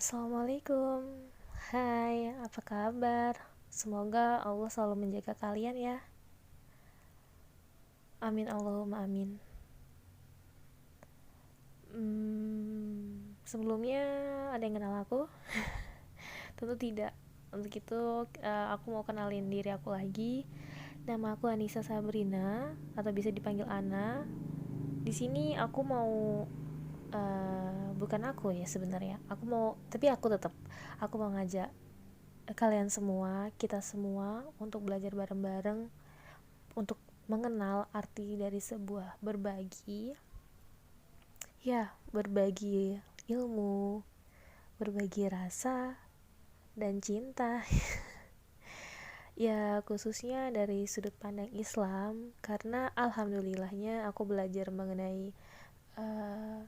Assalamualaikum. Hai, apa kabar? Semoga Allah selalu menjaga kalian ya. Amin Allahumma amin. Sebelumnya ada yang kenal aku? Tentu tidak. Untuk itu aku mau kenalin diri aku lagi. Nama aku Anissa Sabrina atau bisa dipanggil Ana. Di sini aku mau bukan aku ya sebenarnya. Tapi aku tetap aku mau ngajak kalian semua, kita semua untuk belajar bareng-bareng untuk mengenal arti dari sebuah berbagi, ya, berbagi ilmu, berbagi rasa dan cinta. Ya, khususnya dari sudut pandang Islam, karena alhamdulillahnya aku belajar mengenai uh,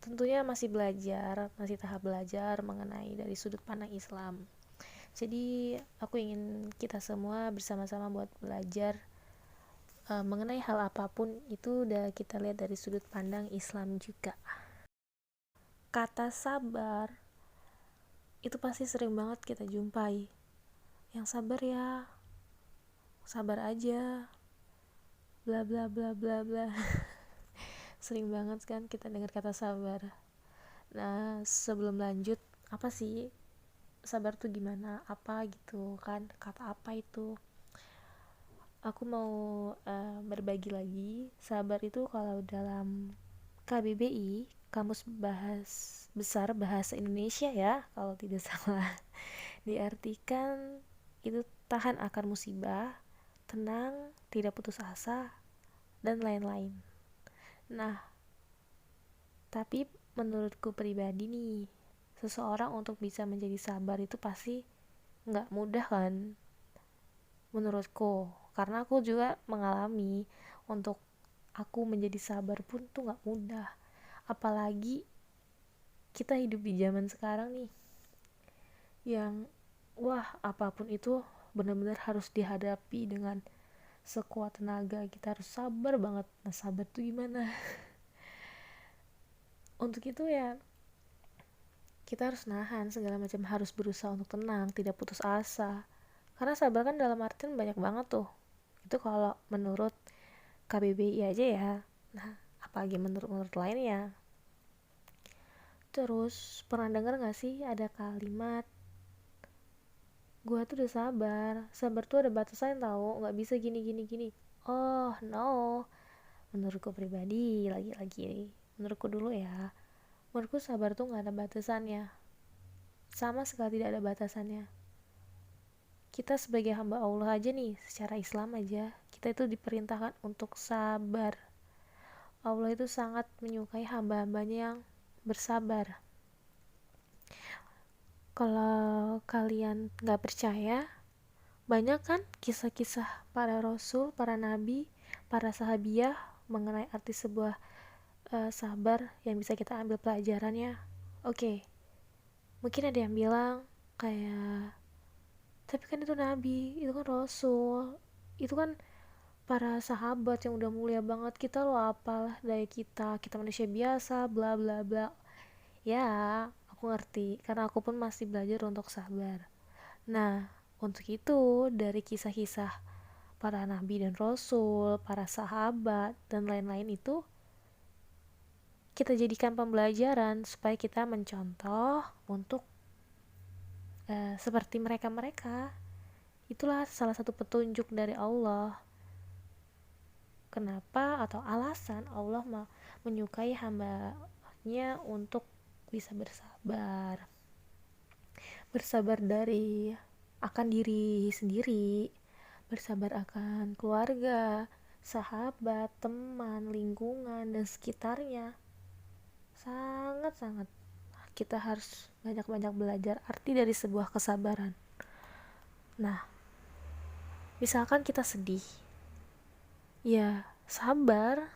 tentunya masih tahap belajar mengenai dari sudut pandang Islam. Jadi aku ingin kita semua bersama-sama buat belajar mengenai hal apapun itu udah kita lihat dari sudut pandang Islam juga. Kata sabar itu pasti sering banget kita jumpai. Yang sabar ya, sabar aja, bla bla bla bla bla. Sering banget kan kita dengar kata sabar. Nah, sebelum lanjut, apa sih sabar tuh gimana? Apa gitu kan? Kata apa itu? Aku mau berbagi lagi. Sabar itu kalau dalam KBBI, Kamus Besar Bahasa Indonesia ya, kalau tidak salah, diartikan itu tahan akan musibah, tenang, tidak putus asa, dan lain-lain. Nah, tapi menurutku pribadi nih, seseorang untuk bisa menjadi sabar itu pasti nggak mudah kan, menurutku. Karena aku juga mengalami untuk aku menjadi sabar pun tuh nggak mudah. Apalagi kita hidup di zaman sekarang nih, yang wah apapun itu benar-benar harus dihadapi dengan sekuat tenaga. Kita harus sabar banget. Nah, sabar tuh gimana? Untuk itu ya kita harus nahan segala macam, harus berusaha untuk tenang, tidak putus asa. Karena sabar kan dalam artian banyak banget tuh. Itu kalau menurut KBBI aja ya. Nah, apalagi menurut lainnya. Terus pernah dengar gak sih ada kalimat gua tuh udah sabar, sabar tuh ada batasan tahu, nggak bisa gini gini gini. Oh no, menurutku pribadi, lagi-lagi menurutku dulu ya, menurutku sabar tuh nggak ada batasannya, sama sekali tidak ada batasannya. Kita sebagai hamba Allah aja nih, secara Islam aja kita itu diperintahkan untuk sabar. Allah itu sangat menyukai hamba-hambanya yang bersabar. Kalau kalian nggak percaya, banyak kan kisah-kisah para rasul, para nabi, para sahabiah mengenai arti sebuah sabar yang bisa kita ambil pelajarannya. Oke, mungkin ada yang bilang kayak, tapi kan itu nabi, itu kan rasul, itu kan para sahabat yang udah mulia banget, kita loh apalah daya kita manusia biasa, bla bla bla. Ya, aku ngerti, karena aku pun masih belajar untuk sabar. Nah, untuk itu dari kisah-kisah para nabi dan rasul, para sahabat, dan lain-lain itu kita jadikan pembelajaran supaya kita mencontoh untuk seperti mereka-mereka. Itulah salah satu petunjuk dari Allah. Kenapa atau alasan Allah menyukai hambanya untuk bisa bersabar. Bersabar dari akan diri sendiri, bersabar akan keluarga, sahabat, teman, lingkungan, dan sekitarnya. Sangat-sangat kita harus banyak-banyak belajar arti dari sebuah kesabaran. Nah, misalkan kita sedih, ya sabar,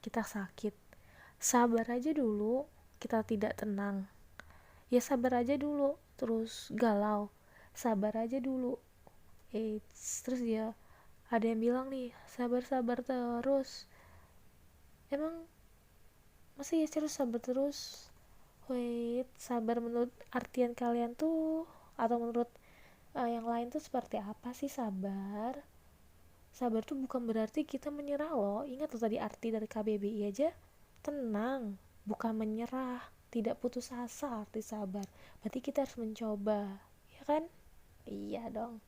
kita sakit, sabar aja dulu, kita tidak tenang, ya sabar aja dulu, terus galau, sabar aja dulu. Terus dia ada yang bilang nih, sabar-sabar terus. Emang masa ya terus sabar terus? Wait, sabar menurut artian kalian tuh, atau menurut yang lain tuh seperti apa sih sabar? Sabar tuh bukan berarti kita menyerah loh. Ingat tuh tadi arti dari KBBI aja. Tenang, bukan menyerah. Tidak putus asa arti sabar. Berarti kita harus mencoba, ya kan? Iya dong.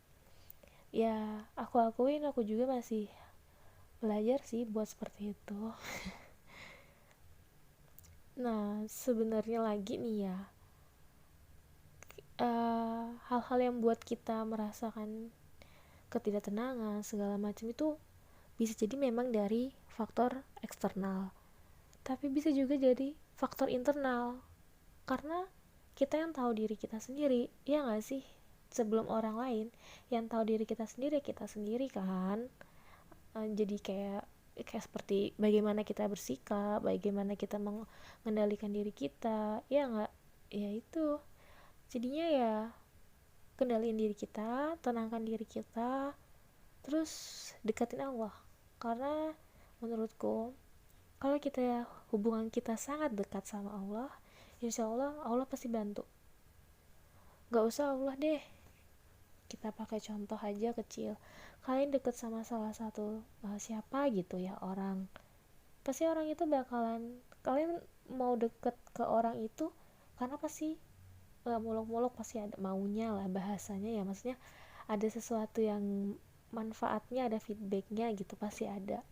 Ya, aku akuin aku juga masih belajar sih buat seperti itu. Nah, sebenarnya lagi nih ya, hal-hal yang buat kita merasakan ketidaktenangan segala macam itu bisa jadi memang dari faktor eksternal, tapi bisa juga jadi faktor internal, karena kita yang tahu diri kita sendiri, ya nggak sih? Sebelum orang lain, yang tahu diri kita sendiri kan. Jadi kayak seperti bagaimana kita bersikap, bagaimana kita mengendalikan diri kita, ya nggak? Ya itu, jadinya ya kendaliin diri kita, tenangkan diri kita, terus deketin Allah. Karena menurutku, kalau kita hubungan kita sangat dekat sama Allah, insya Allah Allah pasti bantu. Gak usah Allah deh, kita pakai contoh aja kecil. Kalian deket sama salah satu siapa gitu ya orang, pasti orang itu bakalan, kalian mau deket ke orang itu karena pasti muluk-muluk pasti ada maunya lah bahasanya ya, maksudnya ada sesuatu yang manfaatnya, ada feedbacknya gitu, pasti ada.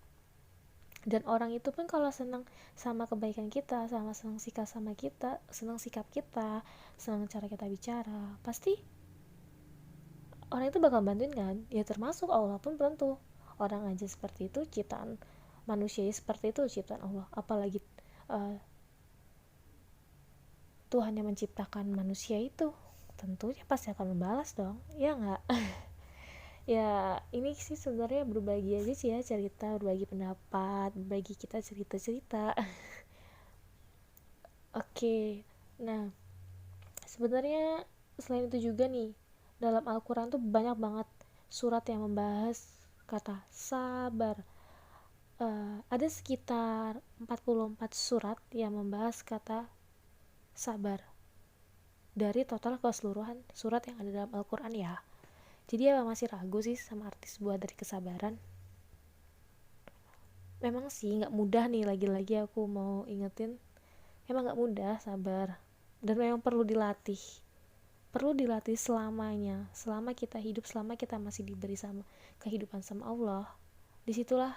Dan orang itu pun kalau senang sama kebaikan kita, sama senang sikap sama kita, senang sikap kita, senang cara kita bicara, pasti orang itu bakal bantuin kan. Ya termasuk Allah pun tentu, orang aja seperti itu ciptaan manusia seperti itu ciptaan Allah, apalagi uh, Tuhan yang menciptakan manusia itu, tentunya pasti akan membalas dong, ya nggak? Ya ini sih sebenarnya berbagi aja sih ya, cerita, berbagi pendapat, berbagi kita cerita-cerita. Oke, nah sebenarnya selain itu juga nih, dalam Al-Quran tuh banyak banget surat yang membahas kata sabar. Ada sekitar 44 surat yang membahas kata sabar dari total keseluruhan surat yang ada dalam Al-Quran ya. Jadi ya masih ragu sih sama arti sebuah dari kesabaran. Memang sih nggak mudah nih, lagi-lagi aku mau ingetin, emang nggak mudah sabar, dan memang perlu dilatih selamanya, selama kita hidup, selama kita masih diberi sama kehidupan sama Allah. Disitulah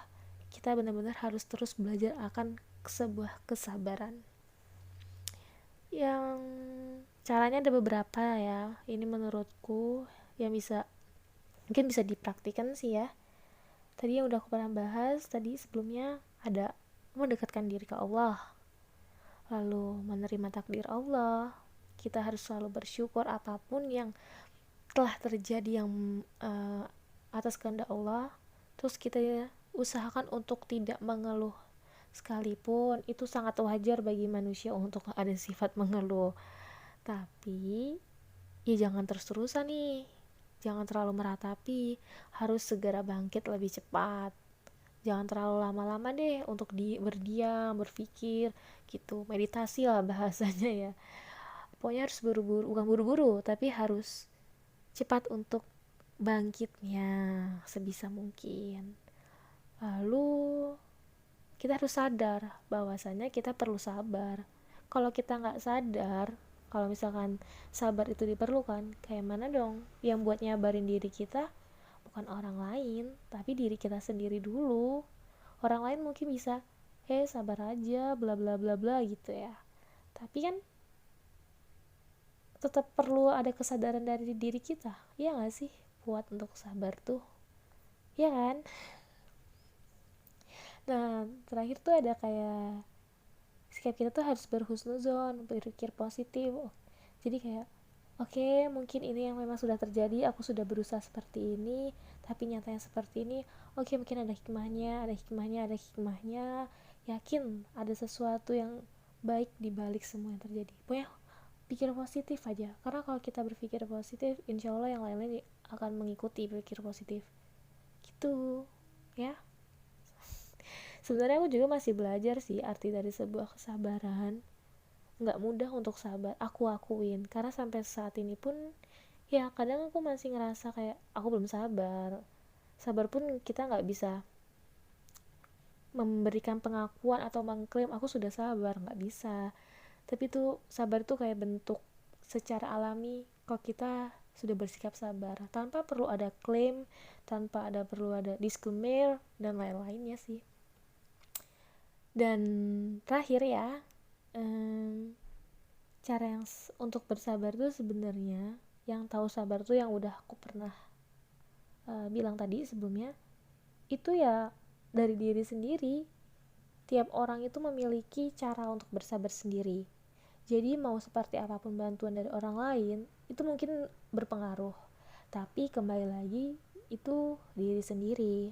kita benar-benar harus terus belajar akan sebuah kesabaran yang caranya ada beberapa ya. Ini menurutku yang mungkin bisa dipraktikkan sih ya. Tadi yang udah aku pernah bahas tadi sebelumnya, ada mendekatkan diri ke Allah, lalu menerima takdir Allah. Kita harus selalu bersyukur apapun yang telah terjadi yang atas kehendak Allah. Terus kita usahakan untuk tidak mengeluh, sekalipun itu sangat wajar bagi manusia untuk ada sifat mengeluh. Tapi ya jangan terus-terusan nih, jangan terlalu meratapi, harus segera bangkit lebih cepat. Jangan terlalu lama-lama deh untuk berdiam, berpikir gitu, meditasi lah bahasanya ya. Pokoknya harus buru-buru, bukan buru-buru, tapi harus cepat untuk bangkitnya sebisa mungkin. Lalu kita harus sadar bahwasanya kita perlu sabar. Kalau kita nggak sadar, kalau misalkan sabar itu diperlukan, kayak mana dong yang buat nyabarin diri kita? Bukan orang lain, tapi diri kita sendiri dulu. Orang lain mungkin bisa, sabar aja, bla bla bla bla gitu ya. Tapi kan tetap perlu ada kesadaran dari diri kita, ya nggak sih, buat untuk sabar tuh, ya kan? Nah, terakhir tuh ada kayak sikap kita tuh harus berhusnuzon, berpikir positif. Jadi kayak oke, mungkin ini yang memang sudah terjadi, aku sudah berusaha seperti ini, tapi nyatanya seperti ini. Oke, mungkin ada hikmahnya, ada hikmahnya, ada hikmahnya. Yakin ada sesuatu yang baik di balik semua yang terjadi. Pokoknya pikir positif aja. Karena kalau kita berpikir positif, insya Allah yang lain-lain akan mengikuti berpikir positif. Gitu, ya. Sebenarnya aku juga masih belajar sih arti dari sebuah kesabaran. nggak mudah untuk sabar, aku akuin, karena sampai saat ini pun ya kadang aku masih ngerasa kayak aku belum sabar. Sabar pun kita nggak bisa memberikan pengakuan atau mengklaim aku sudah sabar, nggak bisa. Tapi tuh sabar tuh kayak bentuk secara alami kalau kita sudah bersikap sabar tanpa perlu ada klaim, tanpa ada perlu ada disclaimer dan lain-lainnya sih. Dan terakhir ya, cara yang untuk bersabar tuh sebenarnya, yang tahu sabar tuh yang udah aku pernah bilang tadi sebelumnya, itu ya dari diri sendiri. Tiap orang itu memiliki cara untuk bersabar sendiri. Jadi mau seperti apapun bantuan dari orang lain, itu mungkin berpengaruh. Tapi kembali lagi, itu diri sendiri.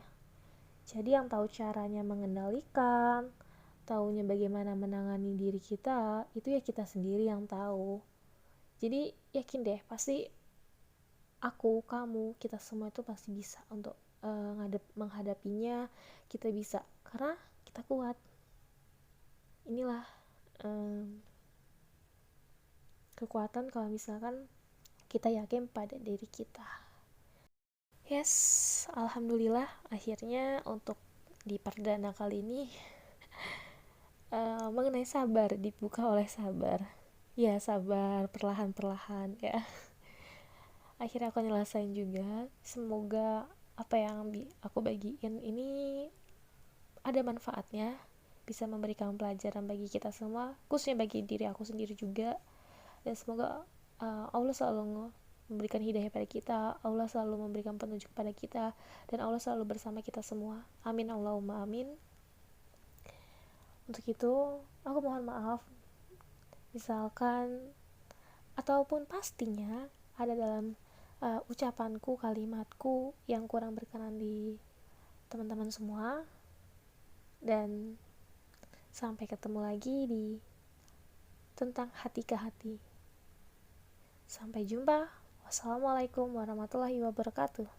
Jadi yang tahu caranya mengendalikan, taunya bagaimana menangani diri kita, itu ya kita sendiri yang tahu. Jadi yakin deh, pasti aku, kamu, kita semua itu pasti bisa untuk menghadapinya. Kita bisa, karena kita kuat. Inilah kekuatan kalau misalkan kita yakin pada diri kita. Yes, alhamdulillah akhirnya untuk di perdana kali ini mengenai sabar dibuka oleh sabar. Ya sabar perlahan-perlahan ya. Akhirnya aku nyelesain juga. Semoga apa yang aku bagiin ini ada manfaatnya, bisa memberikan pelajaran bagi kita semua, khususnya bagi diri aku sendiri juga. Dan semoga Allah selalu memberikan hidayah pada kita, Allah selalu memberikan petunjuk pada kita, dan Allah selalu bersama kita semua. Amin Allahumma amin. Untuk itu aku mohon maaf misalkan ataupun pastinya ada dalam ucapanku, kalimatku yang kurang berkenan di teman-teman semua. Dan sampai ketemu lagi di tentang hati ke hati. Sampai jumpa. Wassalamualaikum warahmatullahi wabarakatuh.